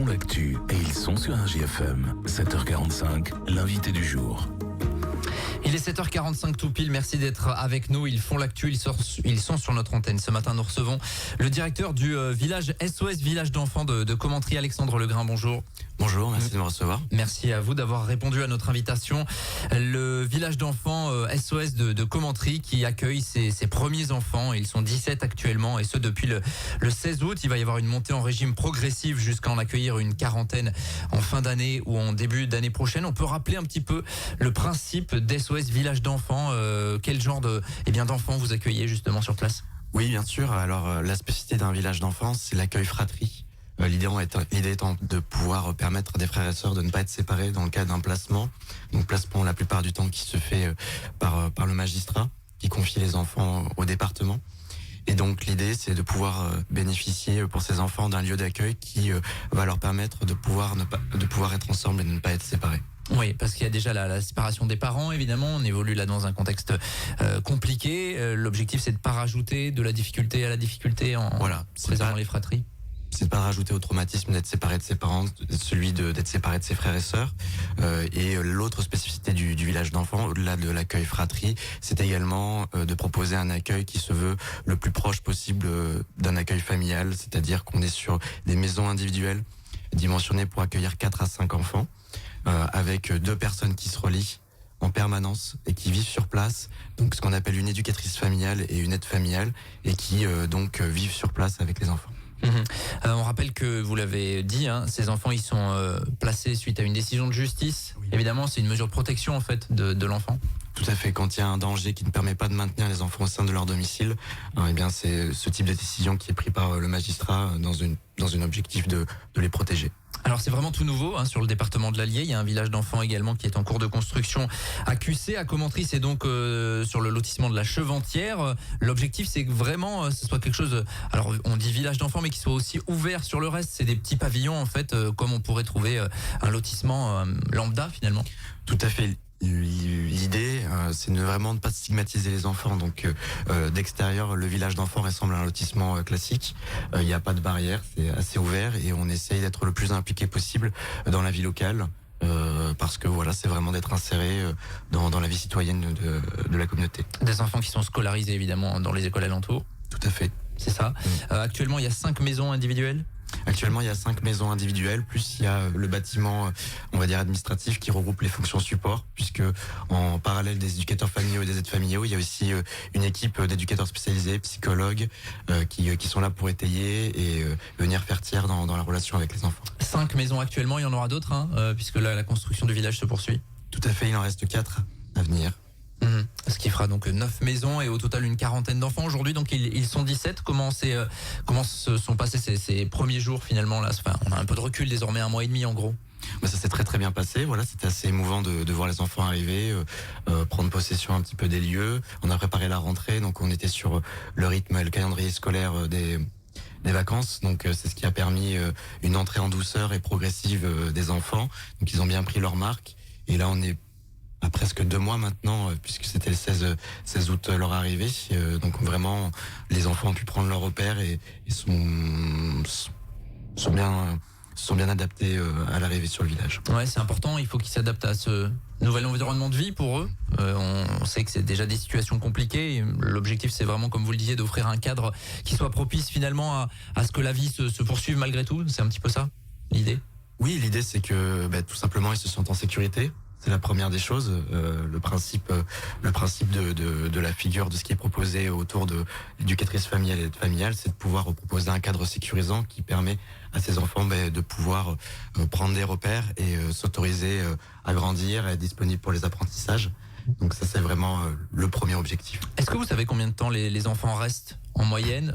font l'actu et ils sont sur un JFM. 7h45, l'invité du jour. Il est 7h45 tout pile, merci d'être avec nous. Ils font l'actu, ils sont sur notre antenne. Ce matin, nous recevons le directeur du village SOS Village d'enfants de Commentry, Alexandre Legrain. Bonjour. Bonjour, merci de me recevoir. Merci à vous d'avoir répondu à notre invitation. Le village d'enfants SOS de Commentry qui accueille ses premiers enfants. Ils sont 17 actuellement et ce depuis le 16 août. Il va y avoir une montée en régime progressive jusqu'à en accueillir une quarantaine en fin d'année ou en début d'année prochaine. On peut rappeler un petit peu le principe d'SOS Village d'enfants. Quel genre d'enfants vous accueillez justement sur place? Oui, bien sûr. Alors, la spécificité d'un village d'enfants, c'est l'accueil fratrie. L'idée étant de pouvoir permettre à des frères et sœurs de ne pas être séparés dans le cas d'un placement. Donc placement la plupart du temps qui se fait par le magistrat qui confie les enfants au département. Et donc l'idée c'est de pouvoir bénéficier pour ces enfants d'un lieu d'accueil qui va leur permettre de pouvoir être ensemble et de ne pas être séparés. Oui, parce qu'il y a déjà la séparation des parents, évidemment. On évolue là dans un contexte compliqué. L'objectif, c'est de pas rajouter de la difficulté à la difficulté en préservant les fratries. C'est de pas rajouter au traumatisme d'être séparé de ses parents, celui d'être séparé de ses frères et sœurs. Et l'autre spécificité du village d'enfants, au-delà de l'accueil fratrie, c'est également de proposer un accueil qui se veut le plus proche possible d'un accueil familial, c'est-à-dire qu'on est sur des maisons individuelles dimensionnées pour accueillir 4 à 5 enfants, avec 2 personnes qui se relient en permanence et qui vivent sur place, donc ce qu'on appelle une éducatrice familiale et une aide familiale, et qui donc vivent sur place avec les enfants. On rappelle que vous l'avez dit, ces enfants ils sont placés suite à une décision de justice. Oui. Évidemment, c'est une mesure de protection en fait de l'enfant. Tout à fait. Quand il y a un danger qui ne permet pas de maintenir les enfants au sein de leur domicile, eh bien c'est ce type de décision qui est pris par le magistrat dans un objectif de les protéger. Alors c'est vraiment tout nouveau sur le département de l'Allier. Il y a un village d'enfants également qui est en cours de construction à QC, à Commentry. C'est donc sur le lotissement de la Cheventière. L'objectif c'est que vraiment ce soit quelque chose. Alors on dit village d'enfants, mais qui soit aussi ouvert sur le reste. C'est des petits pavillons en fait, comme on pourrait trouver un lotissement lambda finalement. Tout à fait. L'idée, c'est vraiment de ne pas stigmatiser les enfants. Donc, d'extérieur, le village d'enfants ressemble à un lotissement classique. Il n'y a pas de barrière, c'est assez ouvert et on essaye d'être le plus impliqué possible dans la vie locale. Parce que voilà, c'est vraiment d'être inséré dans la vie citoyenne de la communauté. Des enfants qui sont scolarisés évidemment dans les écoles alentours. Tout à fait. C'est ça. Actuellement, il y a 5 maisons individuelles. Actuellement, il y a 5 maisons individuelles, plus il y a le bâtiment, on va dire administratif, qui regroupe les fonctions support, puisque en parallèle des éducateurs familiaux et des aides familiaux, il y a aussi une équipe d'éducateurs spécialisés, psychologues, qui sont là pour étayer et venir faire tiers dans la relation avec les enfants. 5 maisons actuellement, il y en aura d'autres, puisque là, la construction du village se poursuit. Tout à fait, il en reste 4 à venir. Ce qui fera donc 9 maisons et au total une quarantaine d'enfants aujourd'hui. Donc ils sont 17. Comment se sont passés ces premiers jours finalement là? Enfin, on a un peu de recul désormais, 1 mois et demi en gros. Ça s'est très très bien passé. Voilà, c'était assez émouvant de voir les enfants arriver, prendre possession un petit peu des lieux. On a préparé la rentrée, donc on était sur le rythme et le calendrier scolaire des vacances. Donc c'est ce qui a permis une entrée en douceur et progressive des enfants. Donc ils ont bien pris leur marque. Et là on est à presque 2 mois maintenant, puisque c'était le 16 août leur arrivée. Donc vraiment, les enfants ont pu prendre leur repère et sont bien adaptés à l'arrivée sur le village. Ouais, c'est important. Il faut qu'ils s'adaptent à ce nouvel environnement de vie pour eux. On sait que c'est déjà des situations compliquées. L'objectif, c'est vraiment, comme vous le disiez, d'offrir un cadre qui soit propice finalement à ce que la vie se poursuive malgré tout. C'est un petit peu ça, l'idée? Oui, l'idée, c'est que tout simplement, ils se sentent en sécurité. C'est la première des choses. Le principe de la figure de ce qui est proposé autour de l'éducatrice familiale et l'aide familiale, c'est de pouvoir proposer un cadre sécurisant qui permet à ces enfants de pouvoir prendre des repères et s'autoriser à grandir, à être disponible pour les apprentissages. Donc ça, c'est vraiment le premier objectif. Est-ce que vous savez combien de temps les enfants restent en moyenne?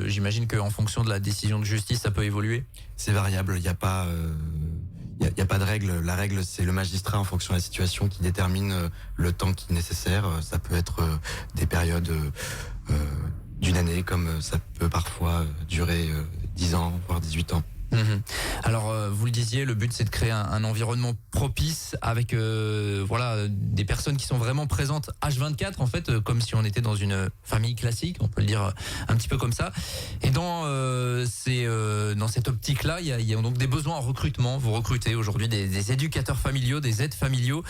J'imagine qu'en fonction de la décision de justice, ça peut évoluer. C'est variable. Il n'y a pas de règle. La règle, c'est le magistrat en fonction de la situation qui détermine le temps qui est nécessaire. Ça peut être des périodes d'une année, comme ça peut parfois durer 10 ans, voire 18 ans. Alors vous le disiez, le but c'est de créer un environnement propice avec des personnes qui sont vraiment présentes H24 en fait, comme si on était dans une famille classique, on peut le dire un petit peu comme ça. Et dans cette optique-là, il y a donc des besoins en recrutement. Vous recrutez aujourd'hui des éducateurs familiaux, des aides familiaux.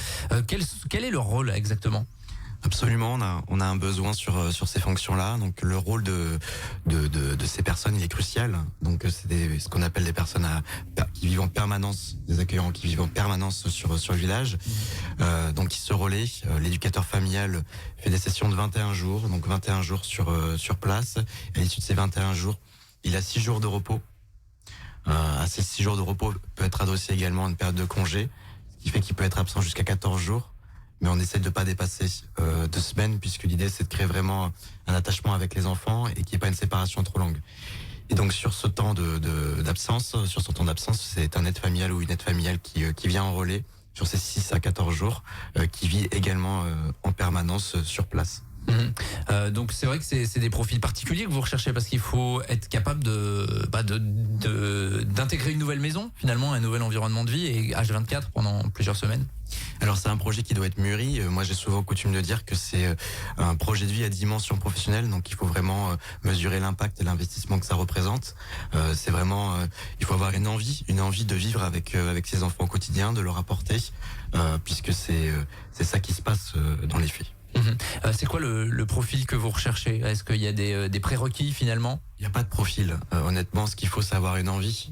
Quel est leur rôle exactement ? Absolument, on a un besoin sur ces fonctions-là. Donc le rôle de ces personnes, il est crucial. Donc c'est ce qu'on appelle des personnes qui vivent en permanence, des accueillants qui vivent en permanence sur le village. Donc ils se relaient. L'éducateur familial fait des sessions de 21 jours, donc 21 jours sur place. Et à l'issue de ces 21 jours, il a 6 jours de repos. À ces 6 jours de repos peut être adossé également une période de congé, ce qui fait qu'il peut être absent jusqu'à 14 jours. Mais on essaie de pas dépasser 2 semaines, puisque l'idée c'est de créer vraiment un attachement avec les enfants et qu'il n'y ait pas une séparation trop longue. Et donc sur ce temps d'absence, c'est un aide familial ou une aide familiale qui vient en relais sur ces 6 à 14 jours, qui vit également en permanence sur place. Donc c'est vrai que c'est des profils particuliers que vous recherchez, parce qu'il faut être capable d'intégrer une nouvelle maison, finalement un nouvel environnement de vie, et H24 pendant plusieurs semaines. Alors c'est un projet qui doit être mûri. Moi j'ai souvent coutume de dire que c'est un projet de vie à dimension professionnelle, donc il faut vraiment mesurer l'impact et l'investissement que ça représente. C'est vraiment, il faut avoir une envie de vivre avec ses enfants au quotidien, de leur apporter, puisque c'est ça qui se passe dans les faits. C'est quoi le profil que vous recherchez ? Est-ce qu'il y a des prérequis finalement ? Il n'y a pas de profil. Honnêtement, ce qu'il faut, c'est avoir une envie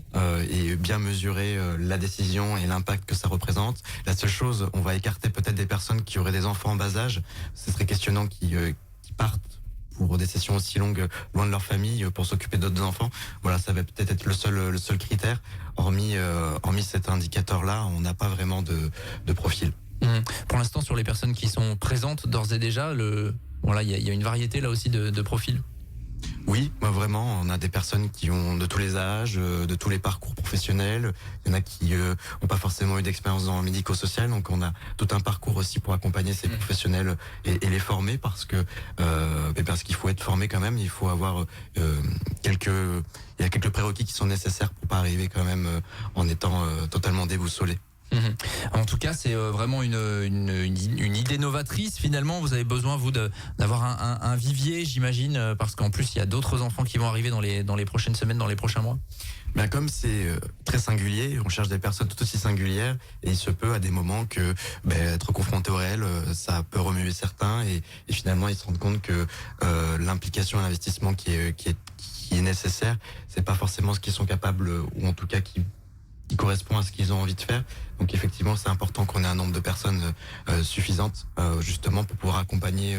et bien mesurer la décision et l'impact que ça représente. La seule chose, on va écarter peut-être des personnes qui auraient des enfants en bas âge. Ce serait questionnant qui partent pour des sessions aussi longues loin de leur famille pour s'occuper d'autres enfants. Voilà, ça va peut-être être le seul critère. Hormis cet indicateur-là, on n'a pas vraiment de profil. Pour l'instant, sur les personnes qui sont présentes d'ores et déjà, il y a une variété là aussi de profils. Oui, vraiment, on a des personnes qui ont de tous les âges, de tous les parcours professionnels. Il y en a qui n'ont pas forcément eu d'expérience dans le médico-social, donc on a tout un parcours aussi pour accompagner ces professionnels et les former, parce qu'il faut être formé quand même. Il faut avoir quelques prérequis qui sont nécessaires pour pas arriver quand même en étant totalement déboussolé. En tout cas, c'est vraiment une idée novatrice. Finalement, vous avez besoin, vous, d'avoir un vivier, j'imagine, parce qu'en plus, il y a d'autres enfants qui vont arriver dans les prochaines semaines, dans les prochains mois. Ben comme c'est très singulier, on cherche des personnes tout aussi singulières, et il se peut à des moments que être confronté au réel, ça peut remuer certains, et finalement ils se rendent compte que l'implication et l'investissement qui est nécessaire, c'est pas forcément ce qu'ils sont capables, ou en tout cas qui correspond à ce qu'ils ont envie de faire. Donc effectivement, c'est important qu'on ait un nombre de personnes suffisantes, justement pour pouvoir accompagner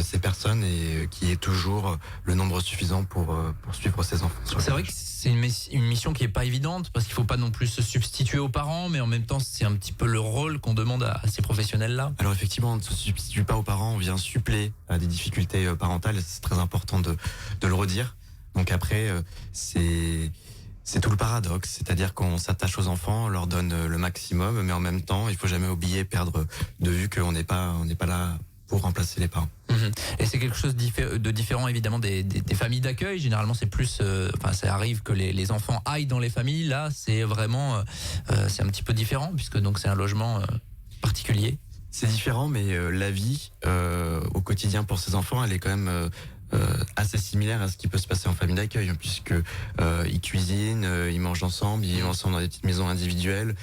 ces personnes, et qui est toujours le nombre suffisant pour suivre ces enfants. C'est vrai que c'est une mission qui est pas évidente, parce qu'il faut pas non plus se substituer aux parents, mais en même temps c'est un petit peu le rôle qu'on demande à ces professionnels-là. Alors effectivement, on ne se substitue pas aux parents, on vient suppléer à des difficultés parentales, et c'est très important de le redire. Donc après, c'est tout le paradoxe, c'est-à-dire qu'on s'attache aux enfants, on leur donne le maximum, mais en même temps, il faut jamais oublier, perdre de vue qu'on n'est pas là pour remplacer les parents. Et c'est quelque chose de différent évidemment des familles d'accueil. Généralement, c'est plus, ça arrive que les enfants aillent dans les familles. Là, c'est vraiment, c'est un petit peu différent, puisque donc c'est un logement particulier. C'est différent, mais la vie au quotidien pour ces enfants, elle est quand même assez similaire à ce qui peut se passer en famille d'accueil, puisque ils cuisinent, ils mangent ensemble, ils vivent ensemble dans des petites maisons individuelles,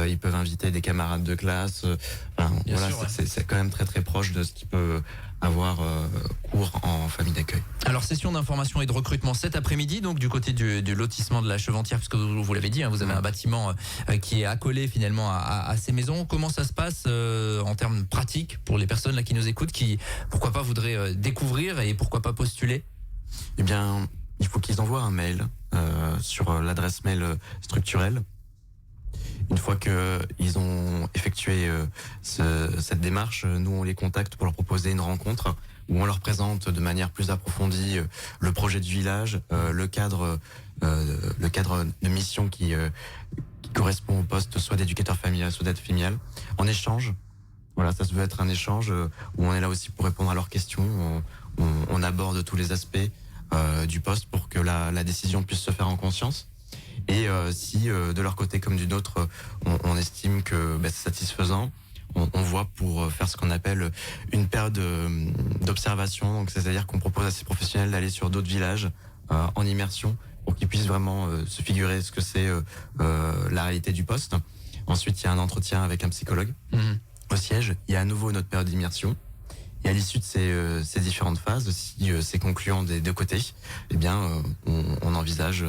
ils peuvent inviter des camarades de classe. C'est quand même très très proche de ce qui peut avoir cours en famille d'accueil. Alors, session d'information et de recrutement cet après-midi, donc du côté du lotissement de la Cheventière, puisque vous l'avez dit, vous avez un bâtiment qui est accolé finalement à ces maisons. Comment ça se passe en termes pratiques pour les personnes là qui nous écoutent, qui pourquoi pas voudraient découvrir et pourquoi pas postuler ? Eh bien, il faut qu'ils envoient un mail sur l'adresse mail structurelle. Une fois qu'ils ont effectué cette démarche, nous on les contacte pour leur proposer une rencontre où on leur présente de manière plus approfondie le projet du village, le cadre de mission qui correspond au poste soit d'éducateur familial, soit d'aide familiale. En échange, voilà, ça se veut être un échange où on est là aussi pour répondre à leurs questions. On aborde tous les aspects du poste pour que la décision puisse se faire en conscience. Et si de leur côté comme du nôtre, on estime que c'est satisfaisant, on voit pour faire ce qu'on appelle une période d'observation. Donc c'est-à-dire qu'on propose à ces professionnels d'aller sur d'autres villages en immersion pour qu'ils puissent vraiment se figurer ce que c'est la réalité du poste. Ensuite, il y a un entretien avec un psychologue au siège. Il y a à nouveau notre période d'immersion. Et à l'issue de ces différentes phases, si c'est concluant des deux côtés, eh bien, on envisage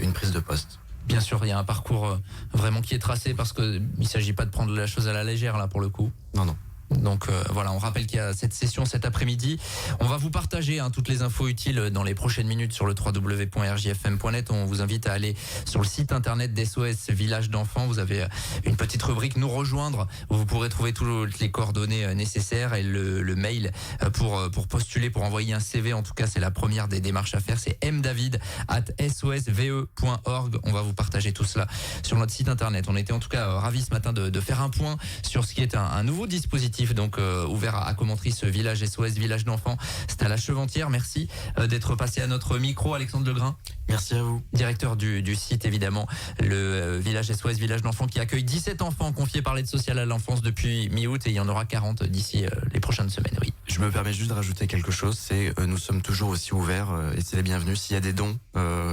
une prise de poste. Bien sûr, il y a un parcours vraiment qui est tracé parce que il s'agit pas de prendre la chose à la légère là pour le coup. Non. Donc voilà, on rappelle qu'il y a cette session cet après-midi. On va vous partager toutes les infos utiles dans les prochaines minutes sur le www.rjfm.net. On vous invite à aller sur le site internet d'SOS Village d'enfants. Vous avez une petite rubrique Nous rejoindre où vous pourrez trouver toutes les coordonnées nécessaires et le mail pour postuler, pour envoyer un CV. En tout cas, c'est la première des démarches à faire. C'est mdavid@sosve.org. On va vous partager tout cela sur notre site internet. On était en tout cas ravis ce matin de faire un point sur ce qui est un nouveau dispositif donc ouvert à Commentry, ce village SOS Village d'enfants. C'est à la Cheventière. Merci d'être passé à notre micro, Alexandre Legrain. Merci à vous. Directeur du site, évidemment, le village SOS Village d'enfants qui accueille 17 enfants confiés par l'aide sociale à l'enfance depuis mi-août et il y en aura 40 d'ici les prochaines semaines. Oui. Je me permets juste de rajouter quelque chose, c'est nous sommes toujours aussi ouverts et c'est les bienvenus. S'il y a des dons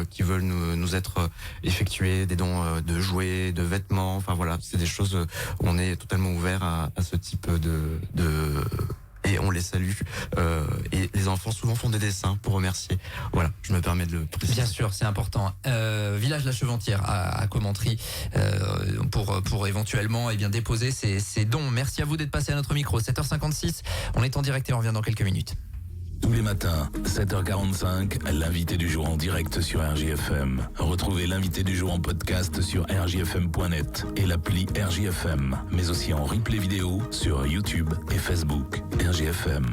qui veulent nous être effectués, des dons de jouets, de vêtements, enfin voilà, c'est des choses où on est totalement ouvert à ce type de et on les salue. Et les enfants souvent font des dessins pour remercier. Voilà, je me permets de le préciser. Bien sûr, c'est important. Village La Cheventière à Commentry pour éventuellement déposer ces dons. Merci à vous d'être passé à notre micro. 7h56, on est en direct et on revient dans quelques minutes. Tous les matins, 7h45, l'invité du jour en direct sur RJFM. Retrouvez l'invité du jour en podcast sur rjfm.net et l'appli RJFM, mais aussi en replay vidéo sur YouTube et Facebook. RJFM.